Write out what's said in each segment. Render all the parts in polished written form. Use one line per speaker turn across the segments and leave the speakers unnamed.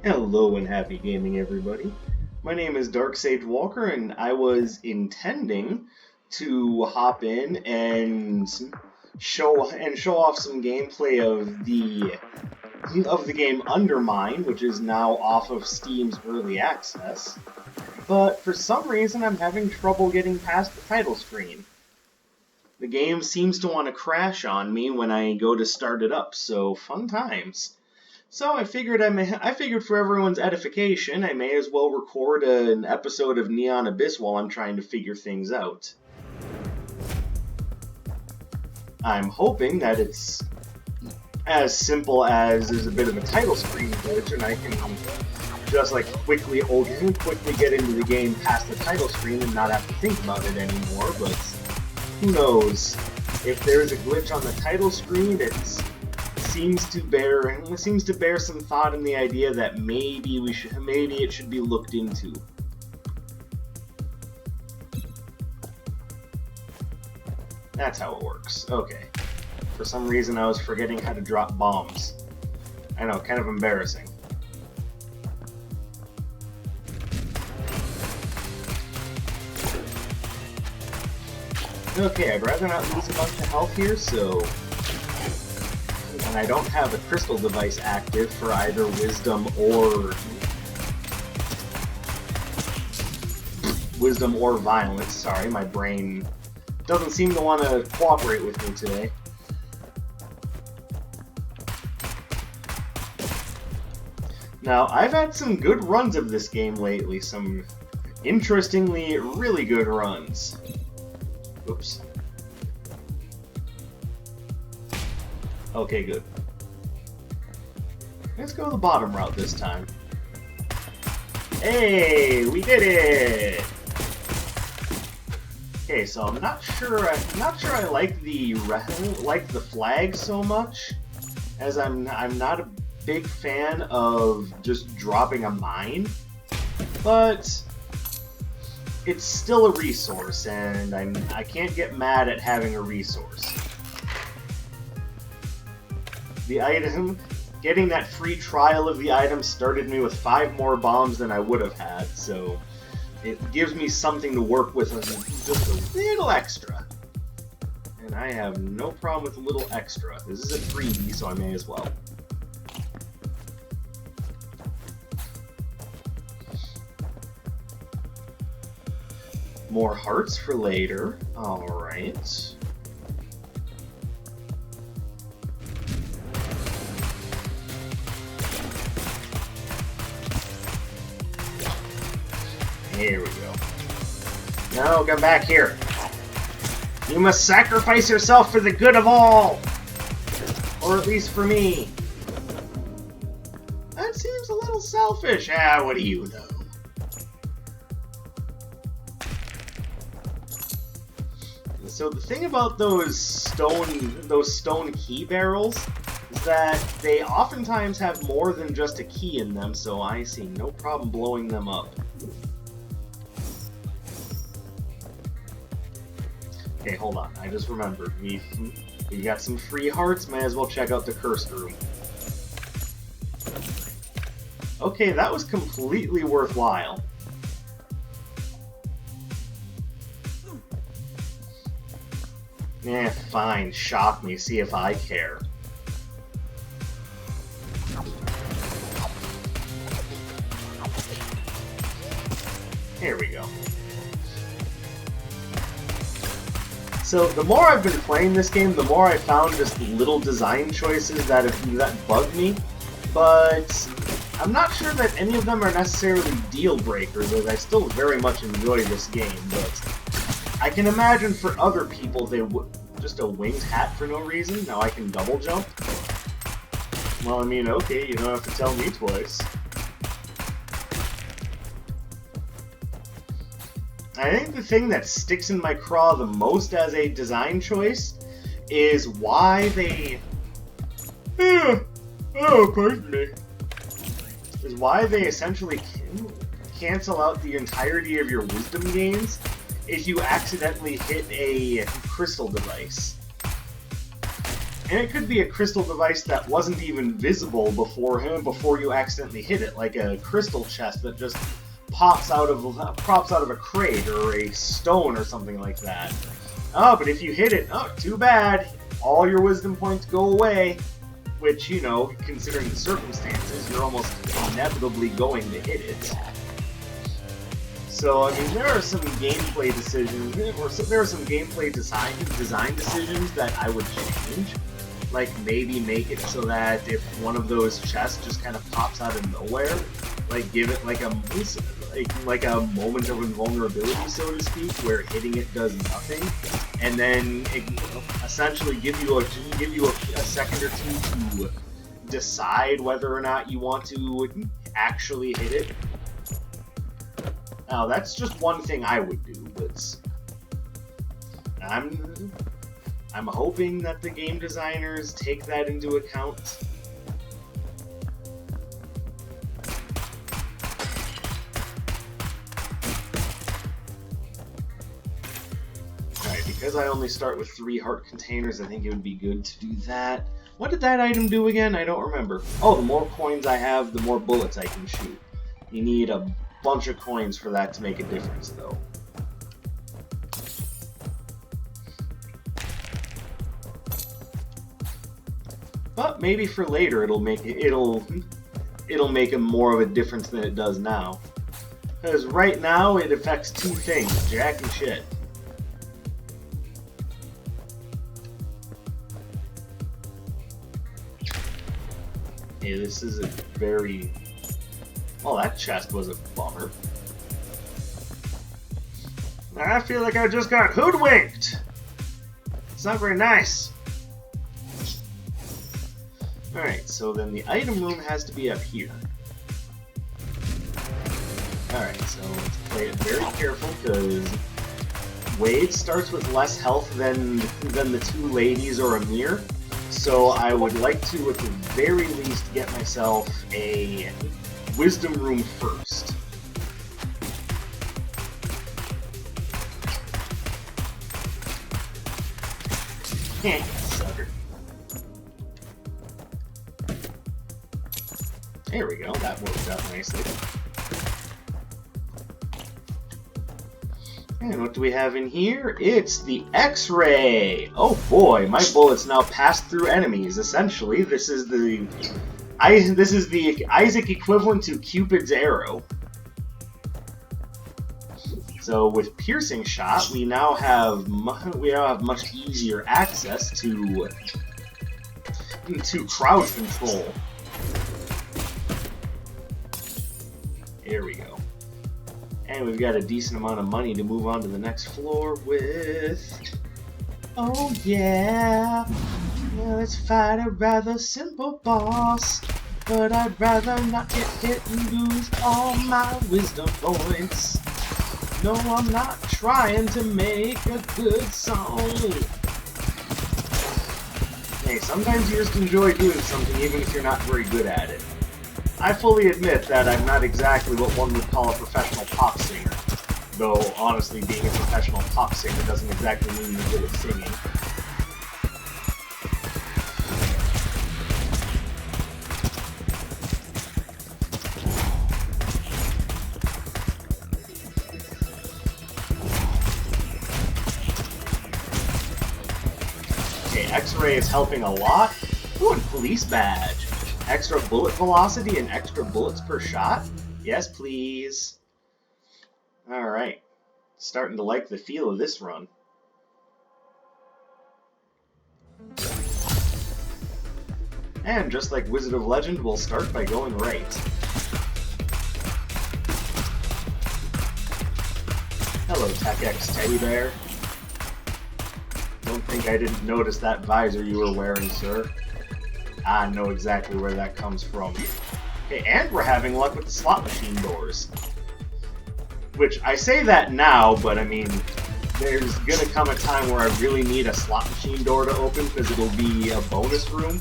Hello and happy gaming, everybody. My name is Dark Sage Walker, and I was intending to hop in and show off some gameplay of the game UnderMine, which is now off of Steam's early access. But for some reason, I'm having trouble getting past the title screen. The game seems to want to crash on me when I go to start it up, so fun times. So I figured for everyone's edification, I may as well record an episode of Neon Abyss while I'm trying to figure things out. I'm hoping that it's as simple as there's a bit of a title screen glitch, and I can just quickly get into the game past the title screen and not have to think about it anymore. But who knows? If there's a glitch on the title screen, it seems to bear some thought in the idea that maybe it should be looked into. That's how it works. Okay. For some reason I was forgetting how to drop bombs. I know, kind of embarrassing. Okay, I'd rather not lose a bunch of health here, so... And I don't have a crystal device active for either wisdom or violence. Sorry, my brain doesn't seem to want to cooperate with me today. Now, I've had some good runs of this game lately, some interestingly really good runs. Oops. Okay, good. Let's go the bottom route this time. Hey, we did it! Okay, so I'm not sure I like the flag so much, as I'm not a big fan of just dropping a mine, but it's still a resource, and I can't get mad at having a resource. The item, getting that free trial of the item started me with 5 more bombs than I would have had, so it gives me something to work with, just a little extra. And I have no problem with a little extra. This is a freebie, so I may as well. More hearts for later. Alright. Here we go. No, come back here. You must sacrifice yourself for the good of all! Or at least for me. That seems a little selfish. Ah, what do you know? So the thing about those stone key barrels is that they oftentimes have more than just a key in them, so I see no problem blowing them up. Okay, hold on. I just remembered. We got some free hearts. May as well check out the cursed room. Okay, that was completely worthwhile. Eh, fine. Shock me. See if I care. Here we go. So the more I've been playing this game, the more I found just little design choices that bug me, but I'm not sure that any of them are necessarily deal breakers, as I still very much enjoy this game, but I can imagine for other people just a winged hat for no reason. Now I can double jump. Well, I mean, okay, you don't have to tell me twice. I think the thing that sticks in my craw the most as a design choice is why they... pardon me. Is why they essentially cancel out the entirety of your wisdom gains if you accidentally hit a crystal device. And it could be a crystal device that wasn't even visible before you accidentally hit it, like a crystal chest that just pops out of a crate or a stone or something like that. Oh, but if you hit it, oh, too bad. All your wisdom points go away. Which, you know, considering the circumstances, you're almost inevitably going to hit it. So, I mean, there are some gameplay decisions, or there are some gameplay design decisions that I would change. Like, maybe make it so that if one of those chests just kind of pops out of nowhere, like, give it like a moment of invulnerability, so to speak, where hitting it does nothing, and then it, essentially give you a second or two to decide whether or not you want to actually hit it. Now, that's just one thing I would do, but I'm hoping that the game designers take that into account. Alright, because I only start with 3 heart containers, I think it would be good to do that. What did that item do again? I don't remember. Oh, the more coins I have, the more bullets I can shoot. You need a bunch of coins for that to make a difference, though. But maybe for later it'll make more of a difference than it does now. Because right now it affects 2 things, jack and shit. Hey, this is a very... Well, that chest was a bummer. I feel like I just got hoodwinked! It's not very nice. Alright, so then the item room has to be up here. Alright, so let's play it very careful, because Wade starts with less health than the 2 ladies or Amir. So I would like to, at the very least, get myself a wisdom room first. Sucker. There we go, that worked out nicely. And what do we have in here? It's the X-ray! Oh boy, my bullets now pass through enemies. Essentially, this is the Isaac equivalent to Cupid's arrow. So with piercing shot, we now have much easier access to crowd control. There we go. And we've got a decent amount of money to move on to the next floor with. Oh yeah, let's fight a rather simple boss, but I'd rather not get hit and lose all my wisdom points. No, I'm not trying to make a good song. Hey, sometimes you just enjoy doing something even if you're not very good at it. I fully admit that I'm not exactly what one would call a professional pop singer. Though, honestly, being a professional pop singer doesn't exactly mean you're good at singing. Okay, X-ray is helping a lot. Ooh, and police badge. Extra bullet velocity and extra bullets per shot? Yes, please. Alright. Starting to like the feel of this run. And just like Wizard of Legend, we'll start by going right. Hello, TechX Teddy Bear. Don't think I didn't notice that visor you were wearing, sir. I know exactly where that comes from. Okay, and we're having luck with the slot machine doors. Which, I say that now, but I mean, there's gonna come a time where I really need a slot machine door to open, because it'll be a bonus room,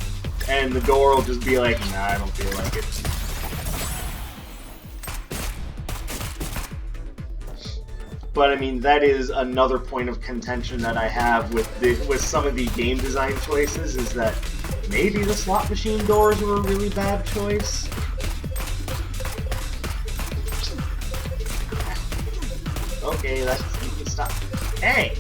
and the door will just be like, nah, I don't feel like it. But I mean, that is another point of contention that I have with some of the game design choices, is that maybe the slot machine doors were a really bad choice. Okay, you can stop. Hey!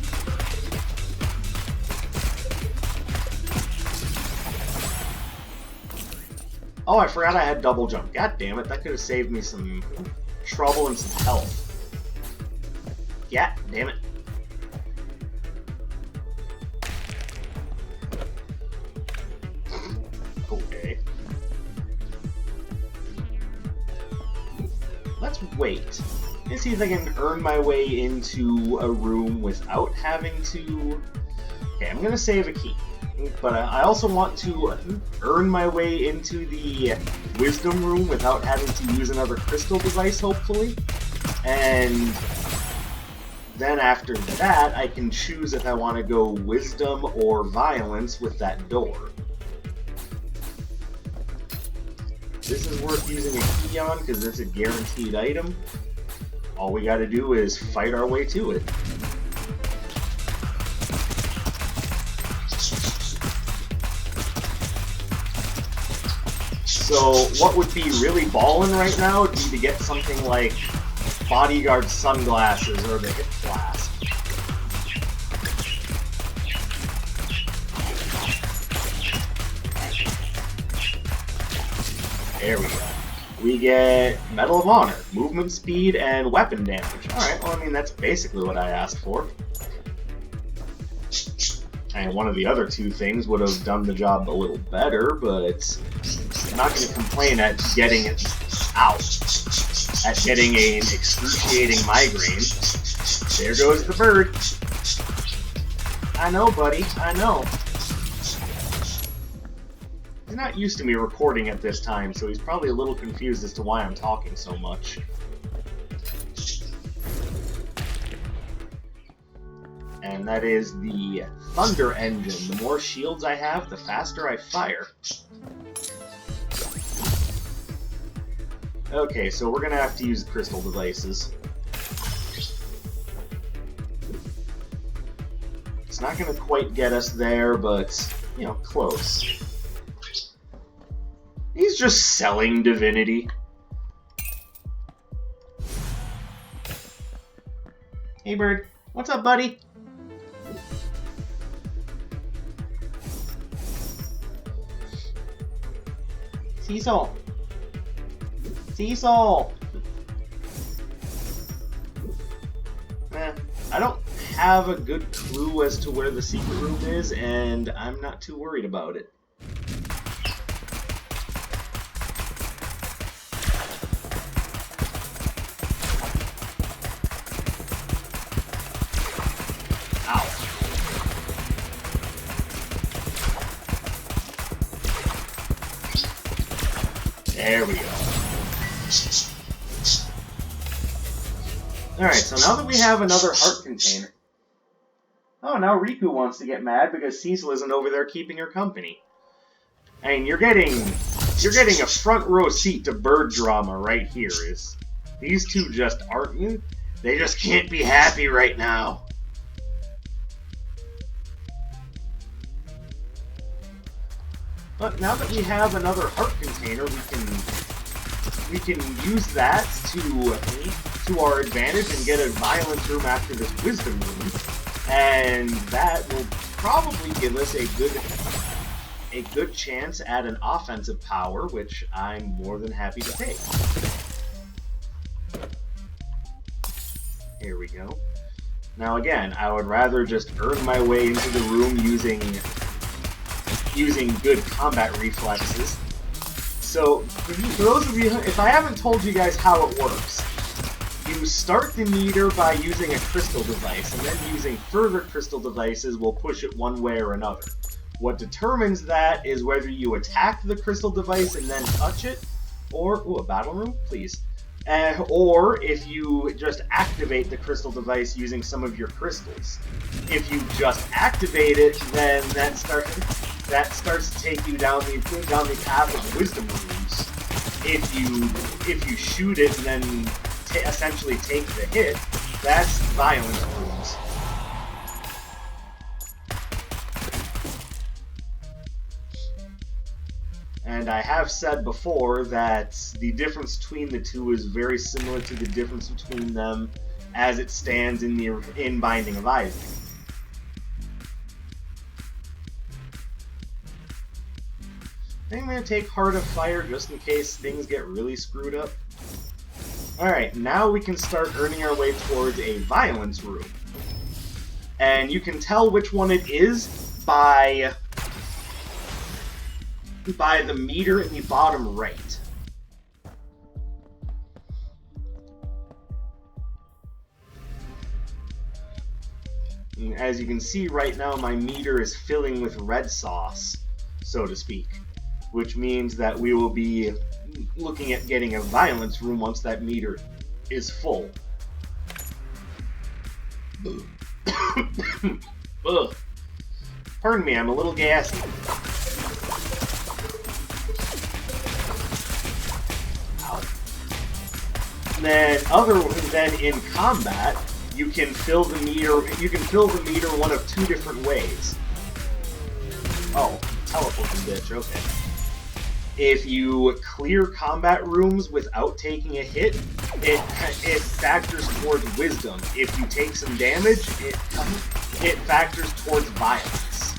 Oh, I forgot I had double jump. God damn it, that could have saved me some trouble and some health. Yeah, damn it. Okay. Let's wait. Let's see if I can earn my way into a room without having to... Okay, I'm gonna save a key. But I also want to earn my way into the wisdom room without having to use another crystal device, hopefully. And then after that, I can choose if I want to go wisdom or violence with that door. This is worth using a key on because it's a guaranteed item. All we gotta do is fight our way to it. So what would be really ballin' right now would be to get something like bodyguard sunglasses or the hip flask. There we go. We get Medal of Honor, movement speed, and weapon damage. Alright, well I mean that's basically what I asked for. And one of the other two things would have done the job a little better, but I'm not going to complain at getting it out. At getting an excruciating migraine. There goes the bird. I know, buddy. I know. He's not used to me recording at this time, so he's probably a little confused as to why I'm talking so much. And that is the Thunder Engine. The more shields I have, the faster I fire. Okay, so we're gonna have to use crystal devices. It's not gonna quite get us there, but, you know, close. He's just selling divinity. Hey, bird. What's up, buddy? Cecil! Cecil! I don't have a good clue as to where the secret room is, and I'm not too worried about it. There we go. Alright, so now that we have another heart container... Oh, now Riku wants to get mad because Cecil isn't over there keeping her company. I mean, you're getting a front row seat to bird drama right here. These two just aren't... They just can't be happy right now. But now that we have another heart container, we can use that to our advantage and get a violence room after this wisdom room, and that will probably give us a good chance at an offensive power, which I'm more than happy to take. Here we go. Now again, I would rather just earn my way into the room using good combat reflexes. So, for those of you, if I haven't told you guys how it works, you start the meter by using a crystal device, and then using further crystal devices will push it one way or another. What determines that is whether you attack the crystal device and then touch it, or, ooh, a battle room, please. Or if you just activate the crystal device using some of your crystals. If you just activate it, then that starts to take you down the path of wisdom rooms. If you shoot it and then essentially take the hit, That's violence rooms. And I have said before that the difference between the two is very similar to the difference between them as it stands in Binding of Isaac. I think I'm going to take Heart of Fire just in case things get really screwed up. Alright, now we can start earning our way towards a violence room. And you can tell which one it is by the meter in the bottom right. And as you can see right now, my meter is filling with red sauce, so to speak. Which means that we will be looking at getting a violence room once that meter is full. Ugh. Pardon me, I'm a little gassy. Ow. Then in combat, you can fill the meter. You can fill the meter one of two different ways. Oh, teleporting bitch. Okay. If you clear combat rooms without taking a hit, it factors towards wisdom. If you take some damage, it factors towards violence.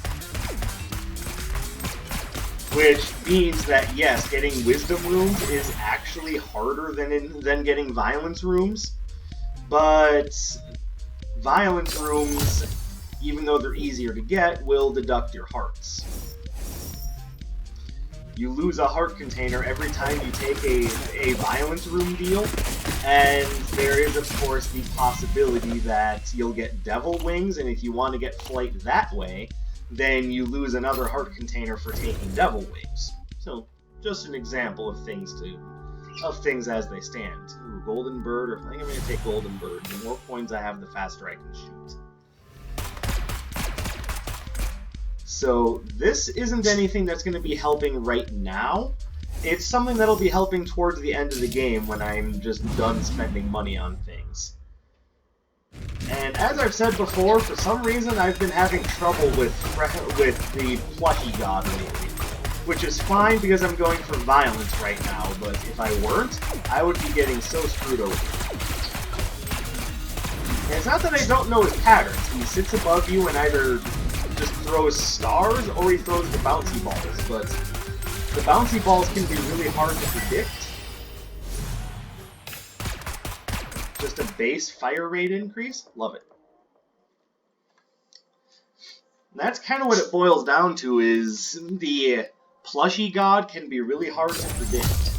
Which means that yes, getting wisdom rooms is actually harder than getting violence rooms. But violence rooms, even though they're easier to get, will deduct your hearts. You lose a heart container every time you take a violence room deal, and there is, of course, the possibility that you'll get devil wings, and if you want to get flight that way, then you lose another heart container for taking devil wings. So, just an example of things as they stand. Ooh, golden bird, or I think I'm going to take golden bird. The more coins I have, the faster I can shoot. So this isn't anything that's going to be helping right now. It's something that'll be helping towards the end of the game when I'm just done spending money on things. And as I've said before, for some reason I've been having trouble with the plushy god lately. Which is fine because I'm going for violence right now, but if I weren't, I would be getting so screwed over. And it's not that I don't know his patterns. He sits above you and either just throws stars or he throws the bouncy balls, but the bouncy balls can be really hard to predict. Just a base fire rate increase? Love it. And that's kind of what it boils down to, is the plushy god can be really hard to predict.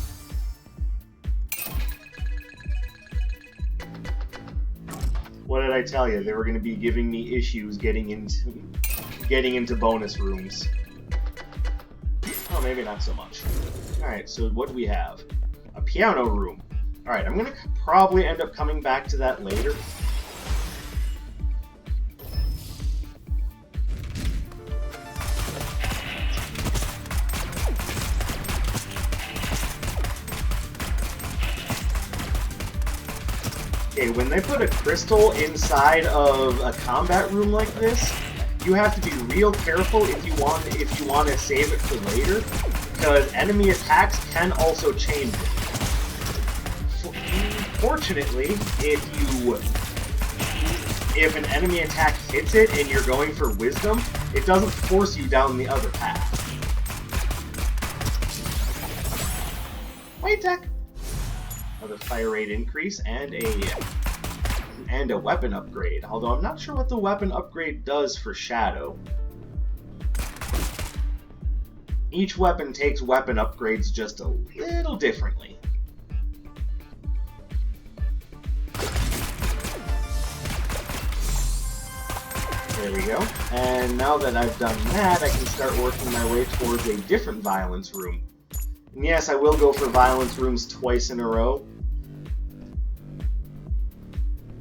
What did I tell you? They were going to be giving me issues getting into bonus rooms. Oh, maybe not so much. Alright, so what do we have? A piano room. Alright, I'm going to probably end up coming back to that later. Okay, when they put a crystal inside of a combat room like this, you have to be real careful if you want to save it for later, because enemy attacks can also change it. Fortunately, if an enemy attack hits it and you're going for wisdom, it doesn't force you down the other path. Wait, tech. Another fire rate increase and a weapon upgrade. Although I'm not sure what the weapon upgrade does for Shadow. Each weapon takes weapon upgrades just a little differently. There we go. And now that I've done that, I can start working my way towards a different violence room. And yes, I will go for violence rooms twice in a row.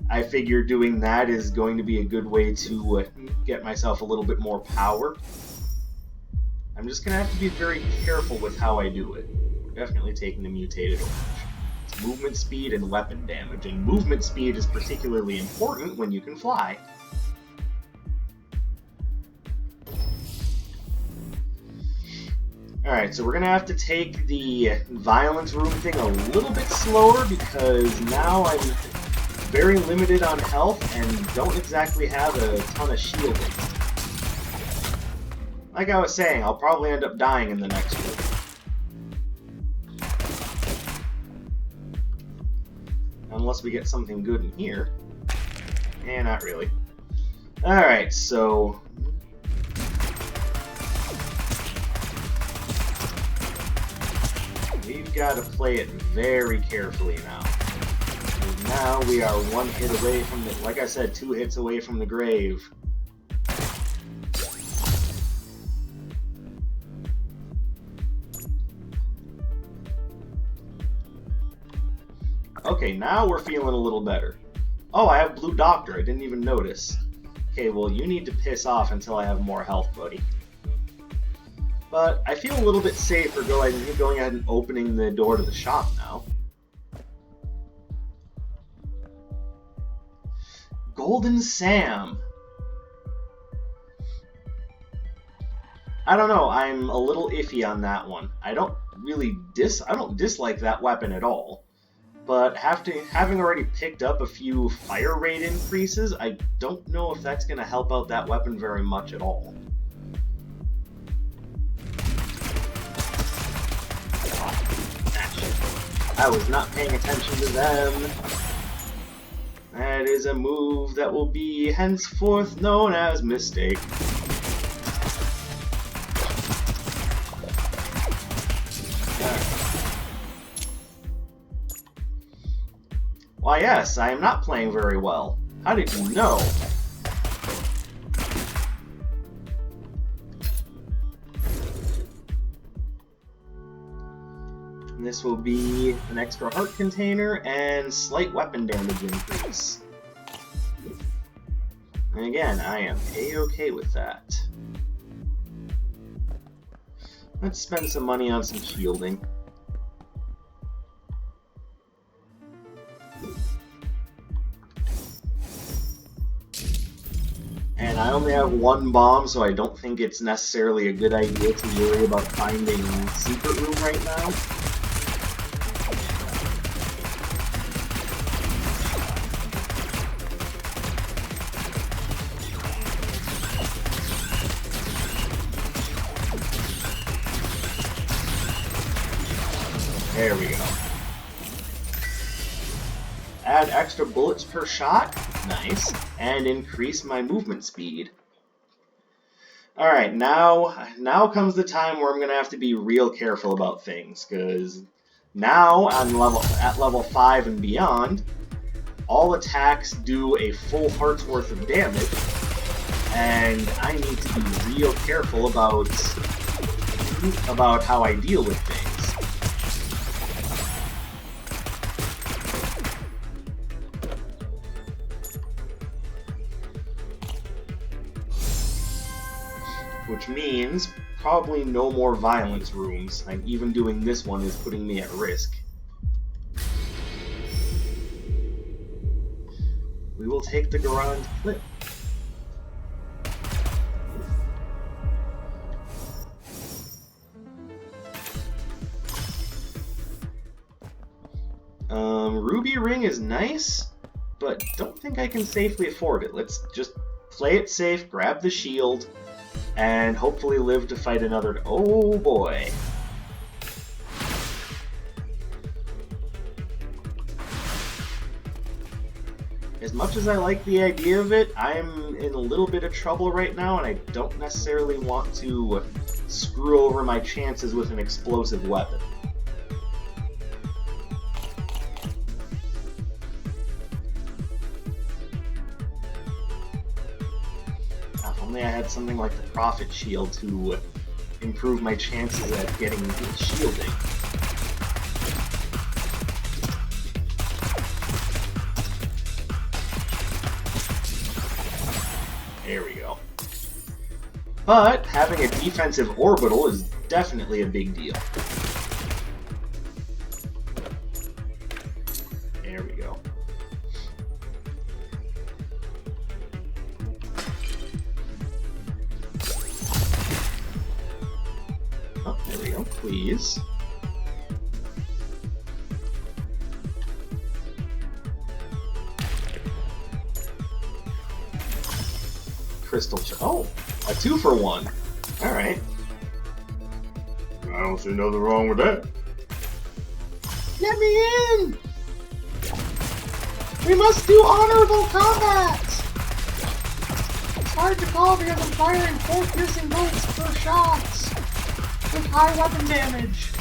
I figure doing that is going to be a good way to get myself a little bit more power. I'm just going to have to be very careful with how I do it. Definitely taking the mutated orange. movement speed and weapon damage, and movement speed is particularly important when you can fly. Alright, so we're going to have to take the violence room thing a little bit slower because now I'm very limited on health and don't exactly have a ton of shielding. Like I was saying, I'll probably end up dying in the next one. Unless we get something good in here. Eh, not really. Alright, so... we've got to play it very carefully now. And now we are one hit away from the... like I said, 2 hits away from the grave. Okay, now we're feeling a little better. Oh, I have Blue Doctor. I didn't even notice. Okay, well, you need to piss off until I have more health, buddy. But I feel a little bit safer going ahead and opening the door to the shop now. Golden Sam. I don't know. I'm a little iffy on that one. I don't dislike that weapon at all. But having already picked up a few fire rate increases, I don't know if that's going to help out that weapon very much at all. I was not paying attention to them. That is a move that will be henceforth known as mistake. Why yes, I am not playing very well. How did you know? And this will be an extra heart container and slight weapon damage increase. And again, I am a-okay with that. Let's spend some money on some shielding. And I only have 1 bomb, so I don't think it's necessarily a good idea to worry about finding secret room right now. There we go. Add extra bullets per shot. Nice. And increase my movement speed. Alright, now comes the time where I'm going to have to be real careful about things, because now at level 5 and beyond, all attacks do a full heart's worth of damage, and I need to be real careful about how I deal with things. Which means probably no more violence rooms, and even doing this one is putting me at risk. We will take the garage clip. Ruby Ring is nice, but don't think I can safely afford it. Let's just play it safe, grab the shield, and hopefully live to fight another... oh boy. As much as I like the idea of it, I'm in a little bit of trouble right now, and I don't necessarily want to screw over my chances with an explosive weapon. I had something like the Prophet Shield to improve my chances at getting shielding. There we go. But having a defensive orbital is definitely a big deal. There we go. Oh, there we go, please. Crystal oh, a 2-for-1. Alright. I don't see nothing wrong with that. Let me in! We must do honorable combat! It's hard to call because I'm firing 4 piercing bolts per shot with high weapon damage.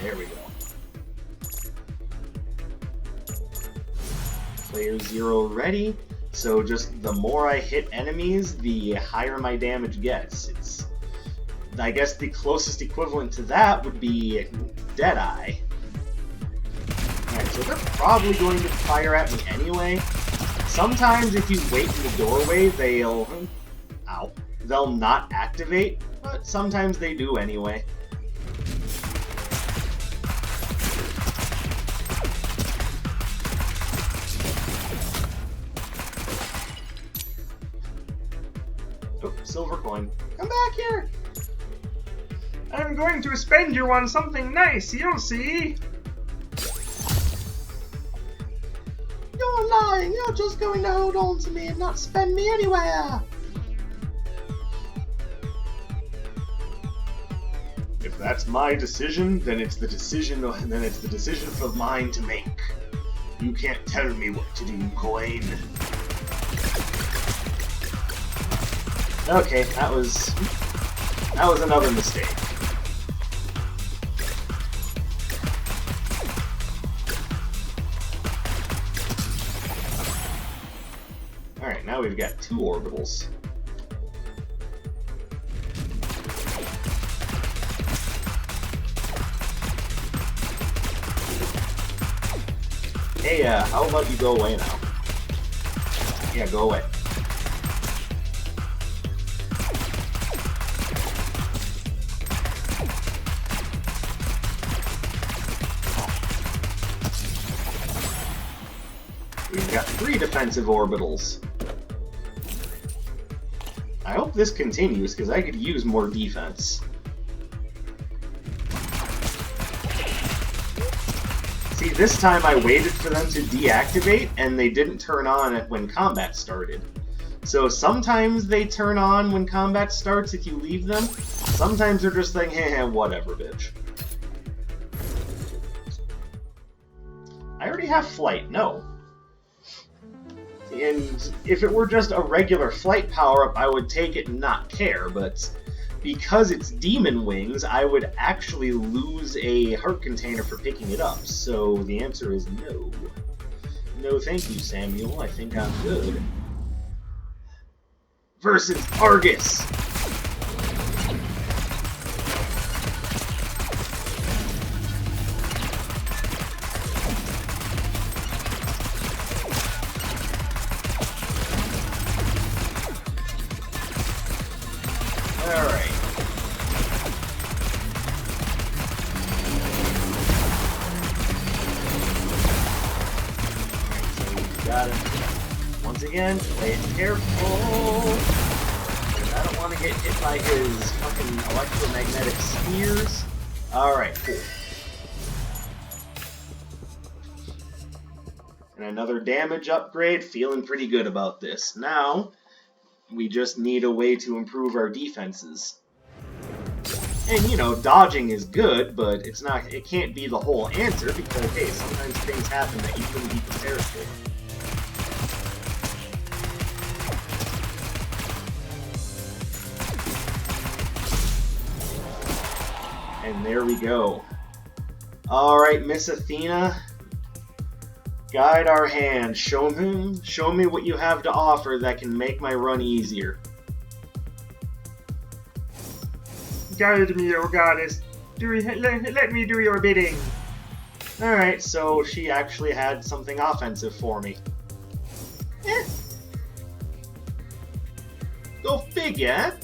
There we go. Player 0 ready. So just the more I hit enemies, the higher my damage gets. It's, I guess the closest equivalent to that would be Deadeye. Alright, so they're probably going to fire at me anyway. Sometimes if you wait in the doorway, they'll not activate, but sometimes they do anyway. Oh, silver coin. Come back here! I'm going to spend you on something nice, you'll see! You're lying! You're just going to hold on to me and not spend me anywhere! If that's my decision, then it's the decision of mine to make. You can't tell me what to do, coin. Okay, that was another mistake. Alright, now we've got 2 orbitals. Hey, how about you go away now? Yeah, go away. We've got 3 defensive orbitals. I hope this continues, because I could use more defense. See, this time I waited for them to deactivate, and they didn't turn on when combat started. So sometimes they turn on when combat starts if you leave them. Sometimes they're just like, heh, whatever, bitch. I already have flight, no. And if it were just a regular flight power-up, I would take it and not care, but because it's Demon Wings, I would actually lose a heart container for picking it up, so the answer is no. No thank you, Samuel, I think I'm good. Versus Argus! Once again, play it careful. I don't want to get hit by his fucking electromagnetic spheres. Alright, cool. And another damage upgrade, feeling pretty good about this. Now, we just need a way to improve our defenses. And, you know, dodging is good, but it can't be the whole answer, because, hey, sometimes things happen that you couldn't be prepared for. And there we go. Alright, Miss Athena. Guide our hand. Show me what you have to offer that can make my run easier. Guide me, O goddess. Let me do your bidding. Alright, so she actually had something offensive for me. Go figure.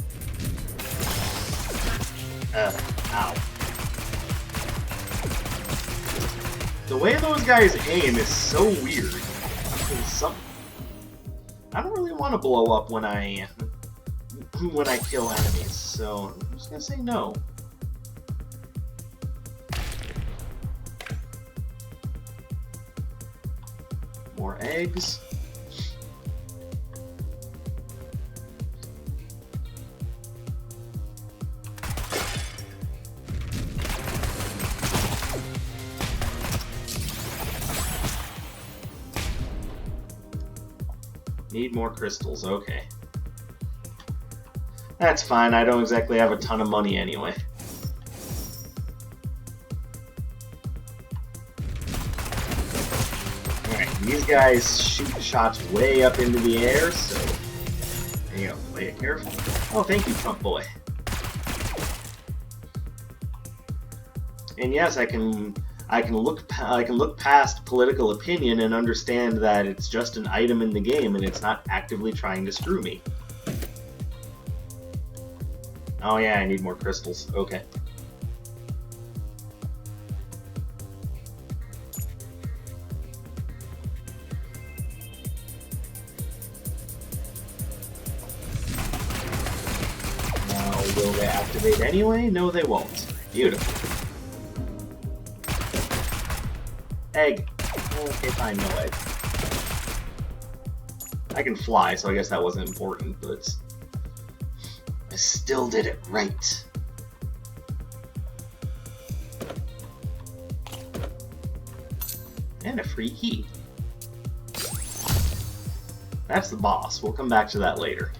Ow. The way those guys aim is so weird. I don't really want to blow up when I kill enemies, so I'm just gonna say no. More eggs. Need more crystals, okay. That's fine, I don't exactly have a ton of money anyway. Alright, these guys shoot shots way up into the air, so there you go, play it careful. Oh, thank you, Trump boy. And yes, I can look past political opinion and understand that it's just an item in the game and it's not actively trying to screw me. Oh yeah, I need more crystals. Okay. Now, will they activate anyway? No, they won't. Beautiful. Egg. Okay, fine, no egg. I can fly, so I guess that wasn't important, but I still did it right. And a free key. That's the boss. We'll come back to that later.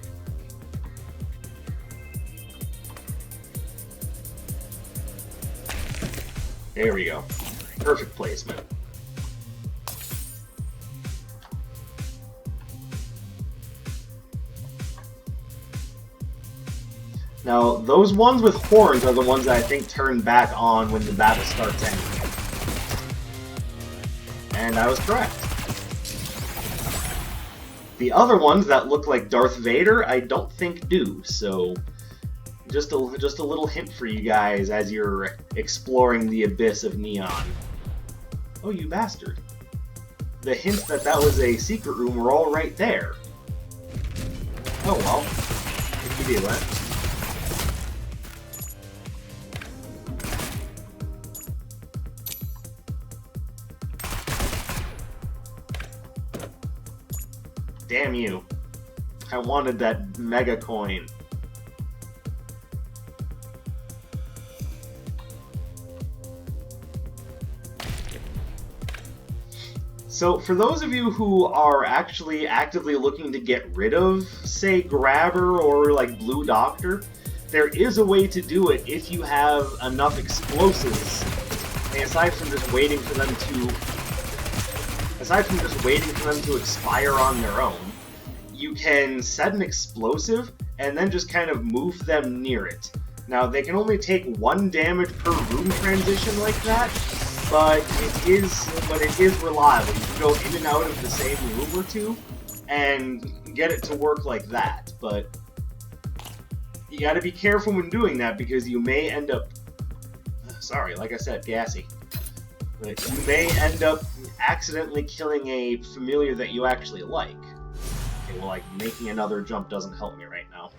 There we go. Perfect placement. Now, those ones with horns are the ones that I think turn back on when the battle starts anyway. And I was correct. The other ones that look like Darth Vader, I don't think do, so just a little hint for you guys as you're exploring the abyss of Neon. Oh, you bastard. The hints that that was a secret room were all right there. Oh well, if you do that. Damn you. I wanted that mega coin. So, for those of you who are actually actively looking to get rid of, say, Grabber or, like, Blue Doctor, there is a way to do it if you have enough explosives. And aside from just waiting for them to expire on their own, you can set an explosive and then just kind of move them near it. Now, they can only take 1 damage per room transition like that, but it is reliable. You can go in and out of the same room or two and get it to work like that, but you gotta be careful when doing that because you may end up, sorry, like I said, gassy. But you may end up accidentally killing a familiar that you actually like. Okay, well, like, making another jump doesn't help me right now.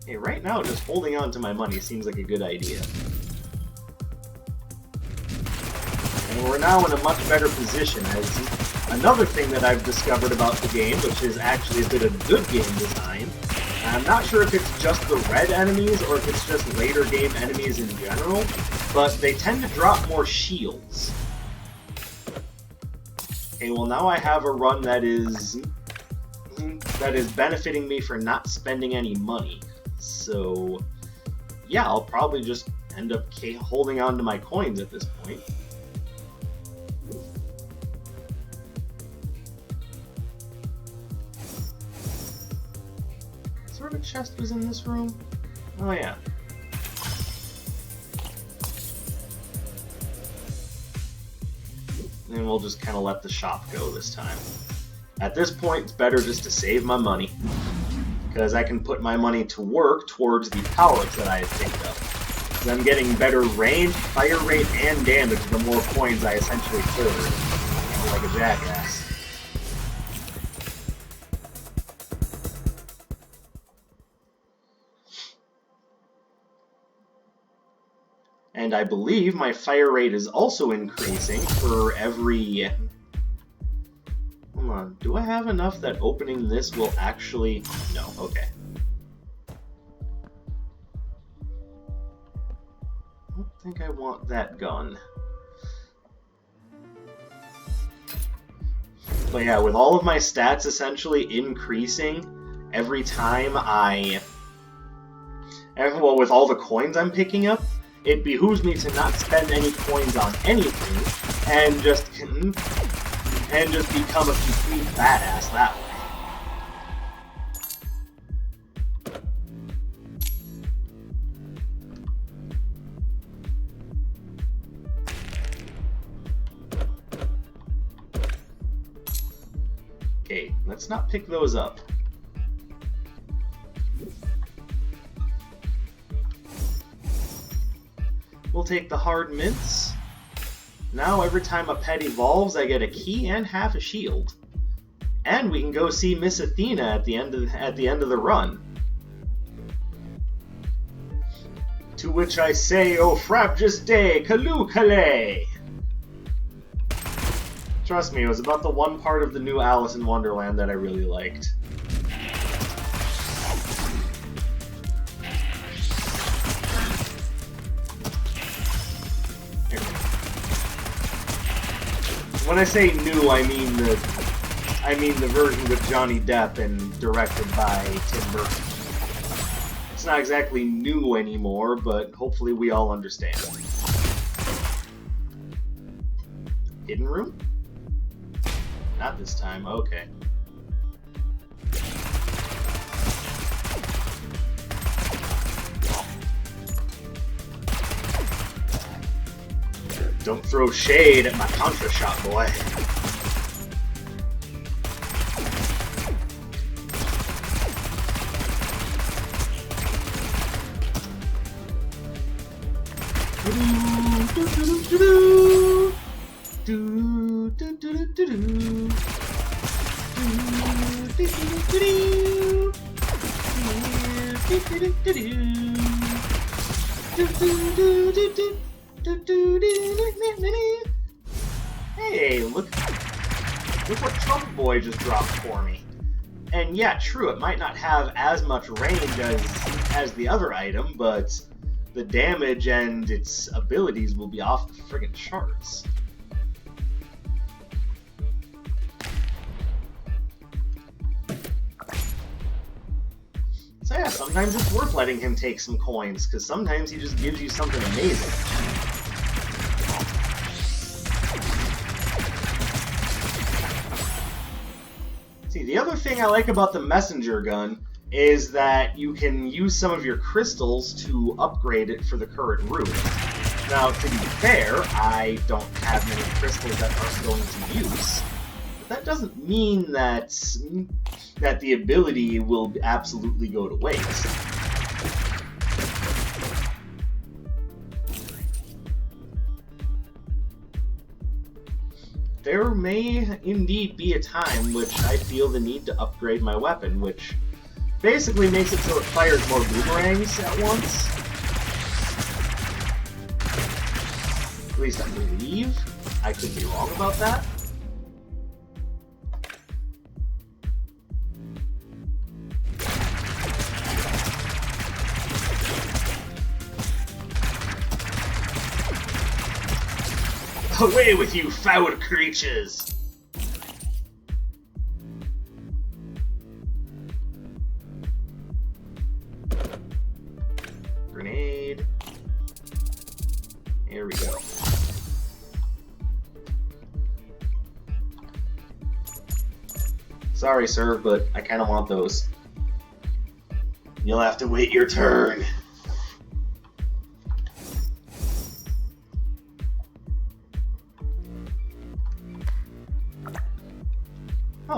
Hey, right now, just holding on to my money seems like a good idea. And we're now in a much better position, as another thing that I've discovered about the game, which is actually a bit of good game design. I'm not sure if it's just the red enemies, or if it's just later game enemies in general, but they tend to drop more shields. Okay, well now I have a run that is benefiting me for not spending any money. So, yeah, I'll probably just end up holding on to my coins at this point. What sort of chest was in this room? Oh, yeah. and we'll just kind of let the shop go this time. At this point, it's better just to save my money, because I can put my money to work towards the powers that I have picked up. Because I'm getting better range, fire rate, and damage the more coins I essentially hoard. Like a jackass. And I believe my fire rate is also increasing for every... Hold on, do I have enough that opening this will actually... No, okay. I don't think I want that gun. But yeah, with all of my stats essentially increasing every time I... Well, with all the coins I'm picking up, it behooves me to not spend any coins on anything and just become a complete badass that way. Okay, let's not pick those up. We'll take the hard mints. Now every time a pet evolves, I get a key and half a shield. And we can go see Miss Athena at the end of the run. To which I say, "O frabjous day, Kalu Kale!" Trust me, it was about the one part of the new Alice in Wonderland that I really liked. When I say new, I mean the version with Johnny Depp and directed by Tim Burton. It's not exactly new anymore, but hopefully we all understand. Hidden room? Not this time, okay. Don't throw shade at my Contra shot, boy. Hey, look what Trump Boy just dropped for me. And yeah, true, it might not have as much range as the other item, but the damage and its abilities will be off the friggin' charts. So yeah, sometimes it's worth letting him take some coins, because sometimes he just gives you something amazing. See, the other thing I like about the messenger gun is that you can use some of your crystals to upgrade it for the current route. Now, to be fair, I don't have many crystals that aren't going to use, but that doesn't mean that the ability will absolutely go to waste. There may indeed be a time which I feel the need to upgrade my weapon, which basically makes it so it fires more boomerangs at once. At least I believe. I could be wrong about that. Away with you, foul creatures! Grenade. Here we go. Sorry, sir, but I kind of want those. You'll have to wait your turn.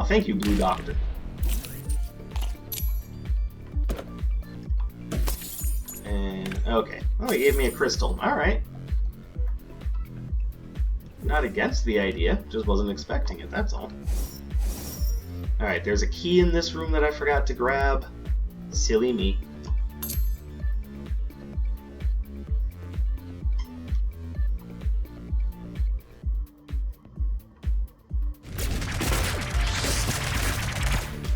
thank you, Blue Doctor. And, okay. Oh, he gave me a crystal. Alright. Not against the idea, just wasn't expecting it, that's all. Alright, there's a key in this room that I forgot to grab. Silly me.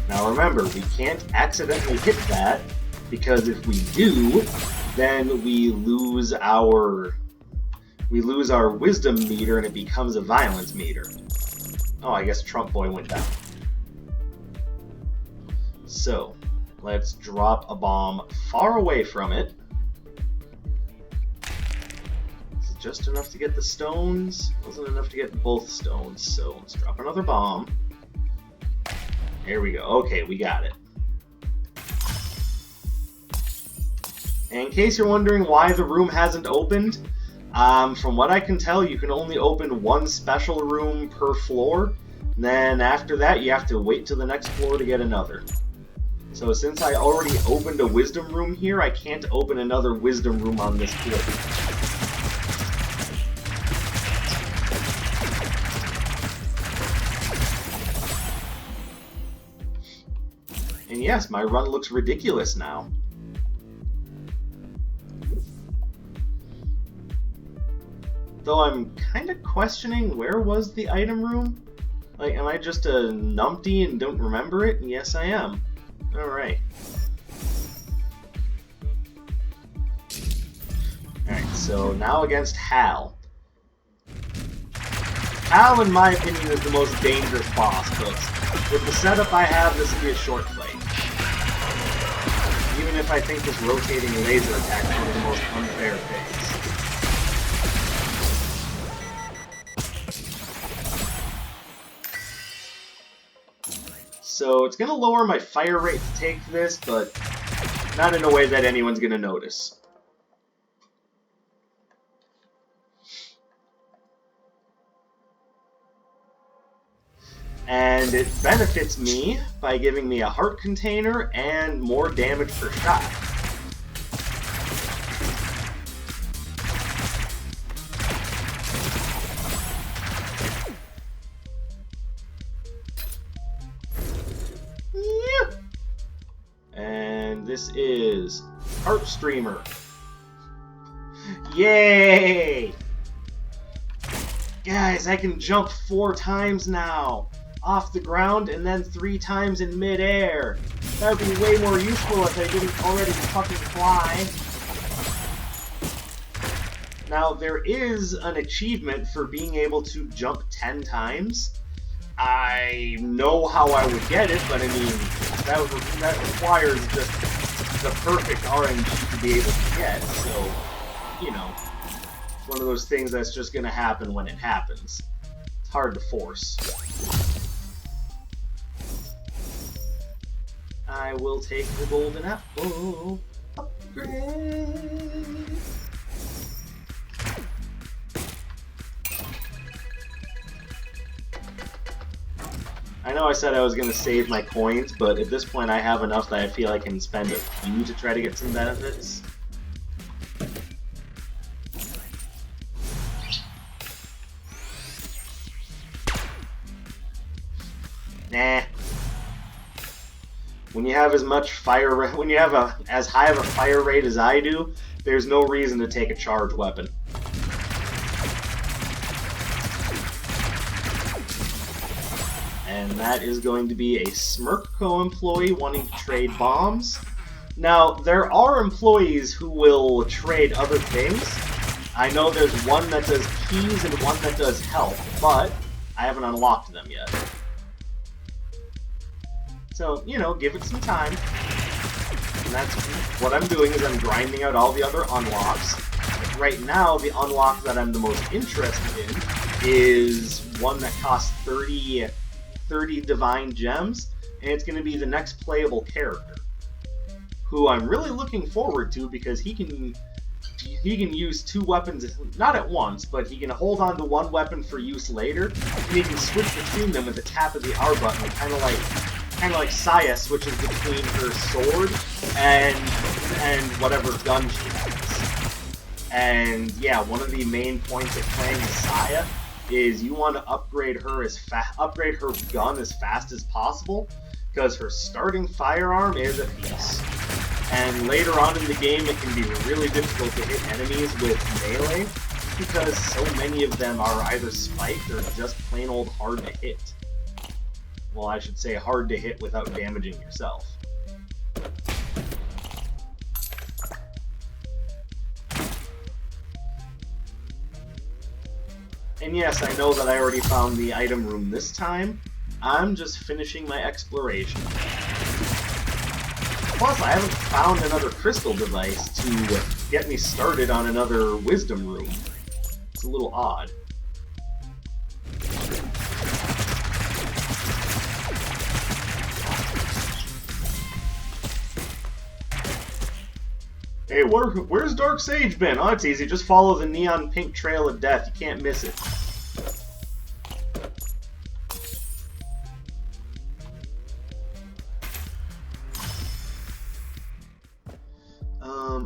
Now remember, we can't accidentally hit that, because if we do, then we lose our wisdom meter and it becomes a violence meter. Oh, I guess Trump Boy went down. So, let's drop a bomb far away from it. Is it just enough to get the stones? Wasn't enough to get both stones, so let's drop another bomb. There we go. Okay, we got it. And in case you're wondering why the room hasn't opened, from what I can tell, you can only open one special room per floor. And then after that, you have to wait till the next floor to get another. So since I already opened a wisdom room here, I can't open another wisdom room on this floor. And yes, my run looks ridiculous now. Though I'm kind of questioning, where was the item room? Like, am I just a numpty and don't remember it? Yes, I am. Alright. Alright, so now against Hal. Hal, in my opinion, is the most dangerous boss, but with the setup I have, this will be a short fight. Even if I think this rotating laser attack is one of the most unfair things. So it's going to lower my fire rate to take this, but not in a way that anyone's going to notice. And it benefits me by giving me a heart container and more damage per shot. Yeah. And this is Heart Streamer. Yay! Guys, I can jump 4 times now. Off the ground and then 3 times in midair. That would be way more useful if I didn't already fucking fly. Now, there is an achievement for being able to jump 10 times. I know how I would get it, but I mean, that requires just the perfect RNG to be able to get, so, you know, it's one of those things that's just gonna happen when it happens. It's hard to force. I will take the golden apple upgrade. I know I said I was going to save my coins, but at this point I have enough that I feel I can spend a few to try to get some benefits. Nah. When you have as much fire rate, when you have as high of a fire rate as I do, there's no reason to take a charged weapon. And that is going to be a Smirko employee wanting to trade bombs. Now, there are employees who will trade other things. I know there's one that does keys and one that does health, but I haven't unlocked them yet. So, you know, give it some time. And that's what I'm doing, is I'm grinding out all the other unlocks. Right now, the unlock that I'm the most interested in is one that costs 30 divine gems, and it's going to be the next playable character, who I'm really looking forward to because he can he can use two weapons, not at once, but he can hold on to one weapon for use later, and he can switch between them with the tap of the R button, kind of like Saya switches between her sword and whatever gun she has. And yeah, one of the main points of playing as Saya is you want to upgrade her gun as fast as possible, because her starting firearm is a piece. And later on in the game, it can be really difficult to hit enemies with melee, because so many of them are either spiked or just plain old hard to hit. Well, I should say hard to hit without damaging yourself. And yes, I know that I already found the item room this time. I'm just finishing my exploration. Plus, I haven't found another crystal device to get me started on another wisdom room. It's a little odd. Hey, where's Dark Sage been? Oh, it's easy. Just follow the neon pink trail of death. You can't miss it.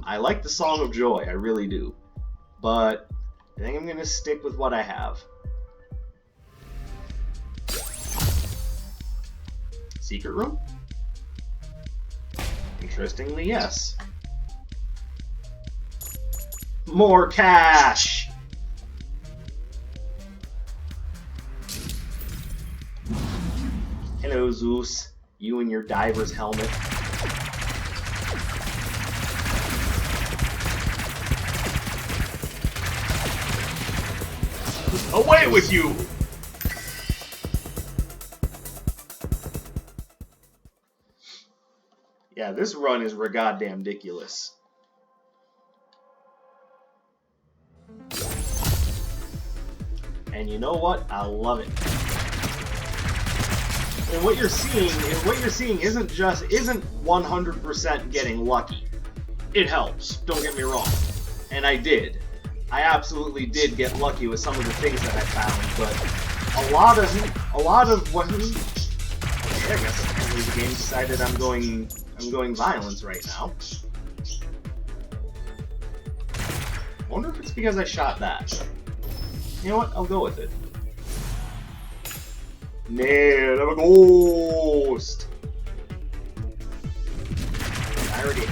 I like the Song of Joy, I really do. But I think I'm going to stick with what I have. Secret room? Interestingly, yes. More cash! Hello, Zeus. You and your diver's helmet. Away with you! Yeah, this run is goddamn ridiculous. And you know what? I love it. And what you're seeing isn't 100% getting lucky. It helps, don't get me wrong. And I did. I absolutely did get lucky with some of the things that I found, but a lot of what okay, I guess apparently the game decided I'm going violence right now. I wonder if it's because I shot that. You know what? I'll go with it. Nailed, I'm a ghost! I already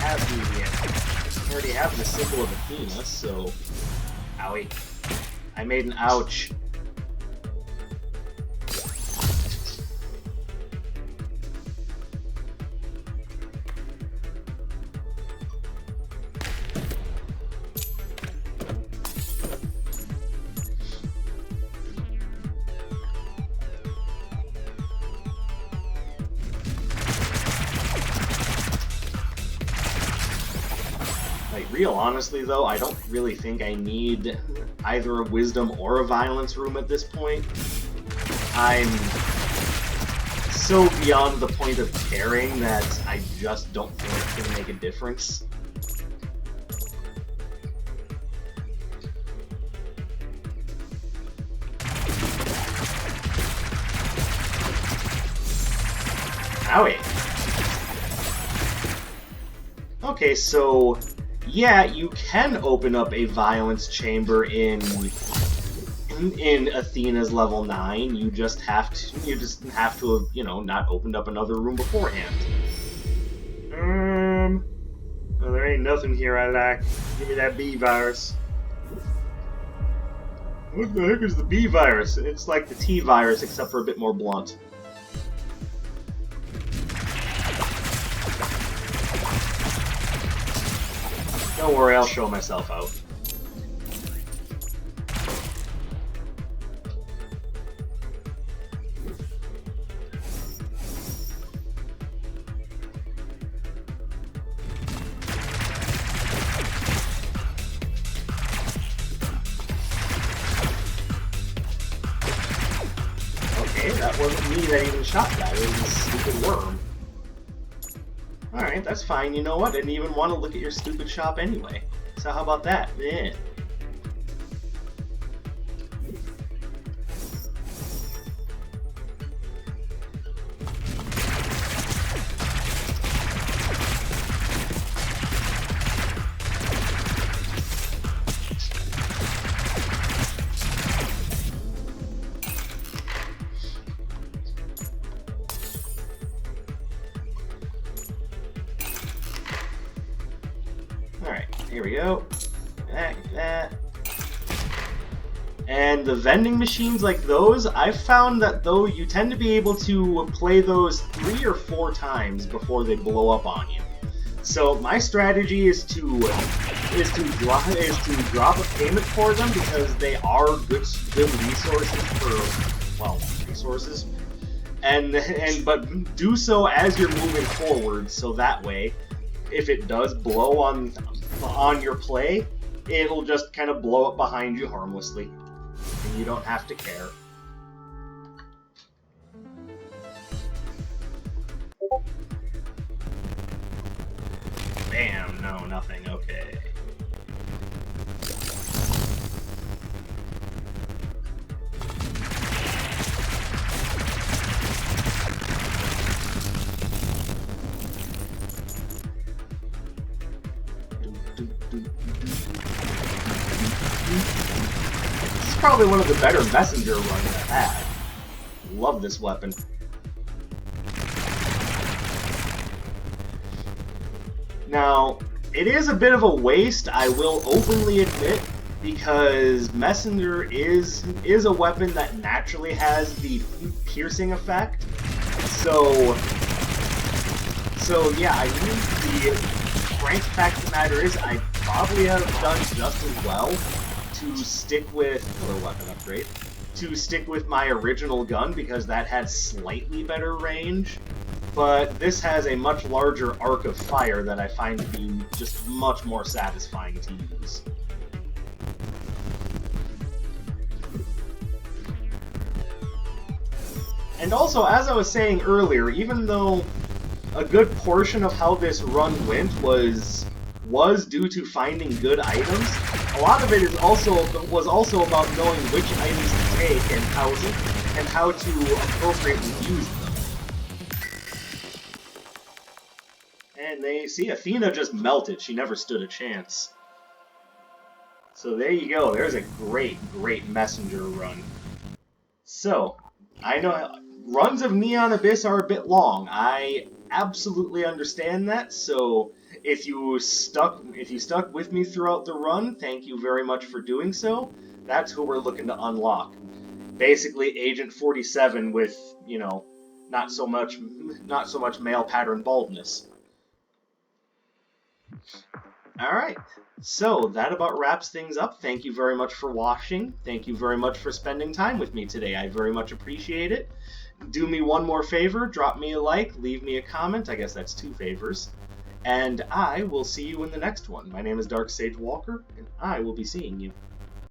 have the symbol of Athena, so... Owie. I made an ouch. Real honestly though, I don't really think I need either a wisdom or a violence room at this point. I'm so beyond the point of caring that I just don't think it's going to make a difference. Owie. Okay, so... yeah, you can open up a violence chamber in Athena's level 9. You just have to have, you know, not opened up another room beforehand. Well, there ain't nothing here I like. Give me that B virus. What the heck is the B virus? It's like the T virus, except for a bit more blunt. Don't worry, I'll show myself out. Okay, that wasn't me that even shot that. It was a stupid worm. Alright, that's fine. You know what? I didn't even want to look at your stupid shop anyway. So how about that? Yeah. Alright, here we go. That. And the vending machines like those, I've found that though you tend to be able to play those 3 or 4 times before they blow up on you. So my strategy is to drop a payment for them because they are good resources for, well, resources. But do so as you're moving forward, so that way, if it does blow on your play, it'll just kind of blow up behind you harmlessly, and you don't have to care. Bam! No, nothing. Okay. This is probably one of the better messenger runs I've had. Love this weapon. Now, it is a bit of a waste, I will openly admit, because messenger is a weapon that naturally has the piercing effect. So yeah, I mean, the frank fact of the matter is I probably have done just as well to stick with weapon upgrade, to stick with my original gun because that had slightly better range, but this has a much larger arc of fire that I find to be just much more satisfying to use. And also, as I was saying earlier, even though a good portion of how this run went was due to finding good items, a lot of it was also about knowing which items to take and how to appropriately use them. And they see Athena just melted. She never stood a chance. So there you go. There's a great messenger run. So I know runs of Neon Abyss are a bit long. I absolutely understand that. So if you stuck with me throughout the run, thank you very much for doing so. That's who we're looking to unlock. Basically, Agent 47 with, you know, not so much male pattern baldness. Alright, so that about wraps things up. Thank you very much for watching. Thank you very much for spending time with me today. I very much appreciate it. Do me one more favor, drop me a like, leave me a comment. I guess that's 2 favors. And I will see you in the next one. My name is Dark Sage Walker, and I will be seeing you.